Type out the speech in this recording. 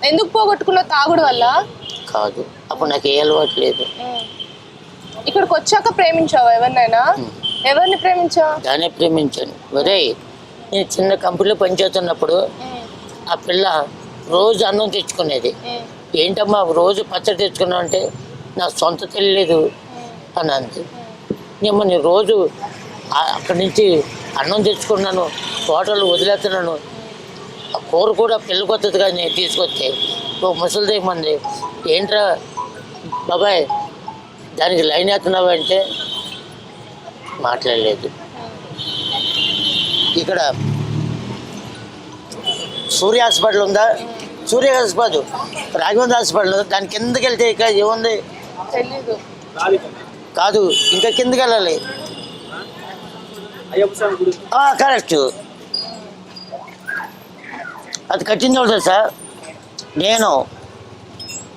ఎందుకు పోగొట్టుకున్న? తాగుడు వల్ల కాదు, అప్పుడు నాకు ఏ అలవాటు లేదు. ఇక్కడికి వచ్చాక ప్రేమించావా ఎవరినైనా? ఎవరిని ప్రేమించావు? దానే ప్రేమించాను. ఒరే, నేను చిన్న కంపెనీలో పనిచేస్తున్నప్పుడు ఆ పిల్ల రోజు అన్నం తెచ్చుకునేది. ఏంటమ్మా రోజు పచ్చడి తెచ్చుకున్నావు అంటే, నా సొంత తెలియలేదు అని అంది. నేను రోజు అక్కడి నుంచి అన్నం తెచ్చుకున్నాను, హోటల్ వదిలేస్తున్నాను. ఆ కూర కూడా పిల్ల కొత్తది కానీ నేను తీసుకొస్తే ఓ ముసలిదేమంది, ఏంట్రా బాబాయ్ దానికి లైన్ వేస్తున్నావు అంటే మాట్లాడలేదు. ఇక్కడ సూర్య హాస్పిటల్ ఉందా? సూర్య హాస్పిటల్, రాఘవేంద్ర హాస్పిటల్, దాని కిందకి వెళ్తే ఇక ఏముంది కాదు, ఇంకా కిందకి వెళ్ళాలి. కరెక్ట్, అది కట్టింది సార్. నేను